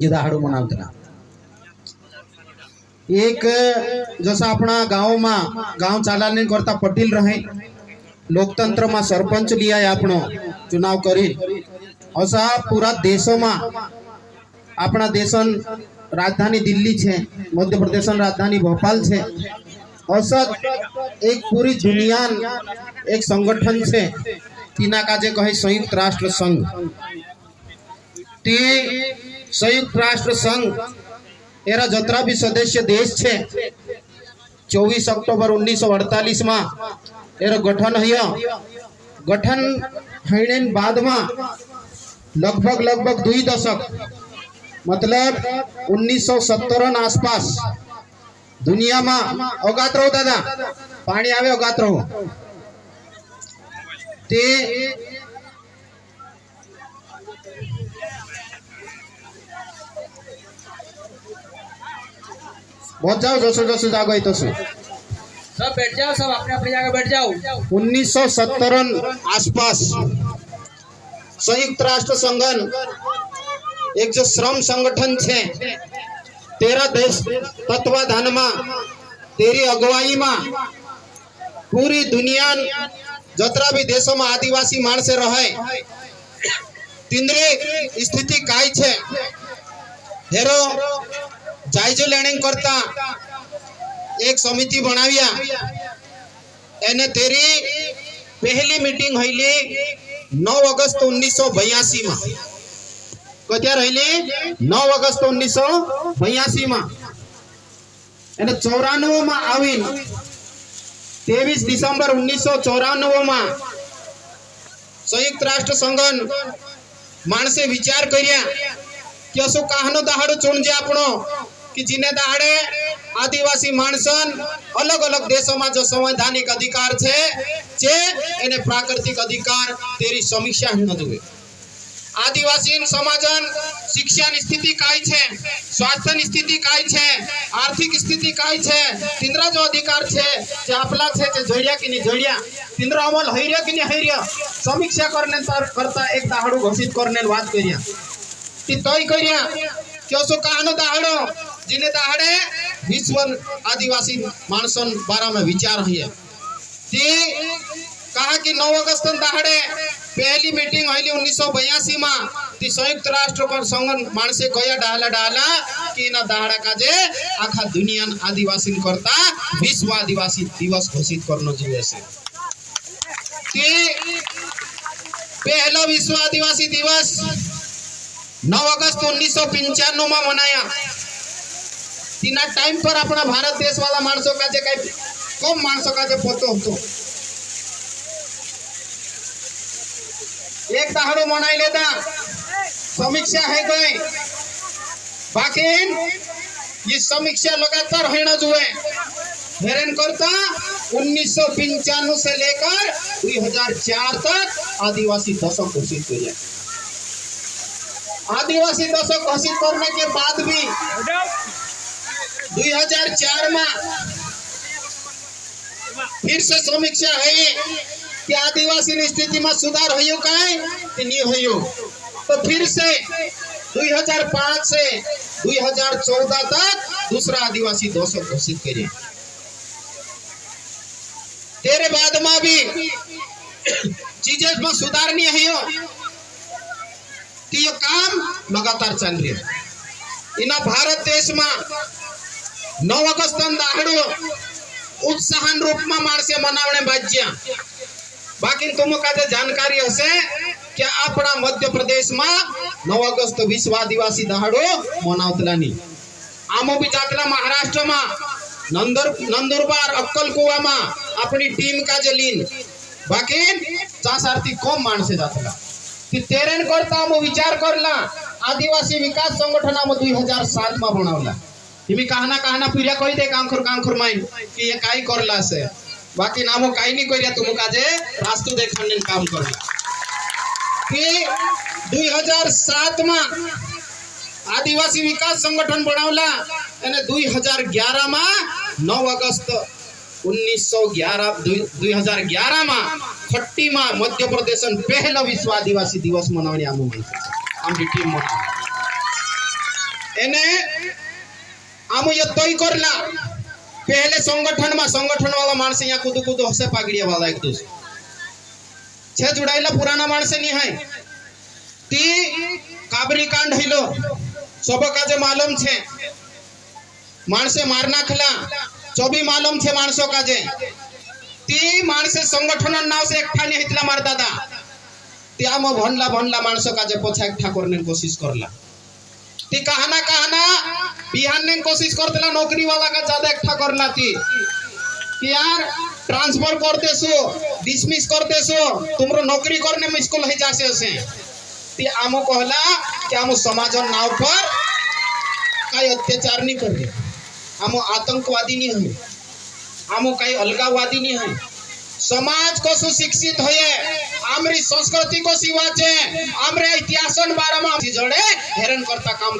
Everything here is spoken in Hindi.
ये दाहाडो मनावतना एक जसा अपना गाँव में गाँव चालने करता पटेल रहे लोकतंत्र में सरपंच लिया आपनो चुनाव करी असा पूरा देशों में अपना देशन राजधानी दिल्ली छे मध्य प्रदेश राजधानी भोपाल छे असा एक पूरी दुनिया एक संगठन छे तीना काजे कहे संयुक्त राष्ट्र संघ ते संयुक्त राष्ट्र संघ एरा जतरा भी सदस्य देश छे 24 अक्टोबर 1948 में एरो गठन हयो गठन हईने बाद में लगभग 2 दशक मतलब 1970 आसपास दुनिया में अगात रहो दादा पानी आवे अगात रहो ते बहुत जाओ जसो जसो जागो तो सब बैठ जाओ सब अपने अपने जगह बैठ जाओ 1970 आसपास संयुक्त राष्ट्र संगठन एक जो श्रम संगठन छे 13 देश तत्वाधान में तेरी अगुवाई में पूरी दुनिया जतरा भी देशों में आदिवासी माणसे रहे तिंद्रे स्थिति काय छे हेरो जायजो लेने करता एक समिति बनाविया एने तेरी पहली मीटिंग हईली 9 अगस्त 1982 में क्या रही 9 अगस्त 1982 में एने 94 में आवी 23 दिसंबर 1994 में संयुक्त राष्ट्र संगठन माणसे विचार कर्या कि असो कहनो दहाड़ो चुनजे आपणो कि जिने दहाड़े आदिवासी माणसन अलग अलग देशों में जो संवैधानिक अधिकार छे जे एने प्राकृतिक अधिकार तेरी समीक्षा न जुए आदिवासी समाजन शिक्षा स्थिति काय छे स्वास्थ्य स्थिति काय छे आर्थिक स्थिति काय छे तिंद्रा जो अधिकार छे जे आपला छे जे जोड़िया कि नहीं जोड़िया तिंद्रा अमल हैर्य कि नहीं हैर्य समीक्षा करने करता एक दहाड़ो घोषित करने बात करिया कि तय करिया कि असो कहनो दहाड़ो जिने दहाड़े विश्व आदिवासी मानसन बारा में विचार है ते कहा कि 9 अगस्त दहाड़े पहली मीटिंग हईली 1982 में ती संयुक्त राष्ट्र पर संगठन मानसे कया डाला कि ना दहाड़ा काजे आखा दुनिया आदिवासी करता विश्व आदिवासी दिवस घोषित करनो જોઈએ છે ते पहला विश्व आदिवासी दिवस 9 अगस्त 1995 में मनाया तीना टाइम पर अपना भारत देश वाला मानसों का जे कई कम मानसों का जे पतो होतो एक दहाड़ो मनाई लेता समीक्षा है गई बाकी ये समीक्षा लगातार होना जुए हेरन करता 1995 से लेकर 2004 तक आदिवासी दशक घोषित किया आदिवासी दशक घोषित करने के बाद भी 2004 में फिर से समीक्षा है कि आदिवासी स्थिति में सुधार हो कि नहीं हो तो फिर से 2005 से 2014 तक दूसरा आदिवासी दशक घोषित करे तेरे बाद में भी चीजें में सुधार नहीं है ये काम लगातार चल रही है इना भारत देश में 9 अगस्त दहाड़ो उत्साहन रूप में माणसे मनावणे बाज्या बाकी तुम का जानकारी हसे कि अपना मध्य प्रदेश में 9 अगस्त विश्व आदिवासी दहाड़ो मनावतलानी आमो भी जातला महाराष्ट्र में नंदुरबार अक्कलकुवा में अपनी टीम का जलीन बाकी चासारती कम माणसे जातला कि तेरेन करता हम विचार करला आदिवासी विकास संगठन हम 2007 में बनावला तुम्ही कहना पिरिया कही दे कांखर माइन कि ये काई करला से बाकी नामो काई नहीं करिया तुम काजे रास्तु देखने काम करला कि 2007 में आदिवासी विकास संगठन बनावला અને 2011 में 9 अगस्त 2011 में खट्टी में मध्य प्रदेश पहला विश्व आदिवासी दिवस मनावने आम टीम एने आमु ये तय करला पहले संगठन वाला माणस यहाँ कुदू कुदू हसे पागड़िया वाला एक दूसरे छे जुड़ाइला पुराना माणस नहीं है ती काबरी कांड हिलो सब काजे मालूम छे माणसे मार नाखला चोबी मालूम छे माणसो काजे ती माणसे संगठन नाव से एकठा नहीं हितला मार दादा ती आम भनला माणसो काजे पोछा एकठा करने कोशिश करला ती कहना बिहान ने कोशिश करतेला नौकरी वाला का ज्यादा एकठा करला ती कि यार ट्रांसफर करते सो डिसमिस करते सो तुमरो नौकरी करने में स्कूल ही जासे असे ती आमो कहला कि आमो समाजन नाव पर काई अत्याचार नहीं कर आमो आतंकवादी नहीं है आमो काई अलगावादी नहीं है समाज को सुशिक्षित होए आमरी संस्कृति को सिवाचे आमरे इतिहासन बारे में जोड़े हेरन करता काम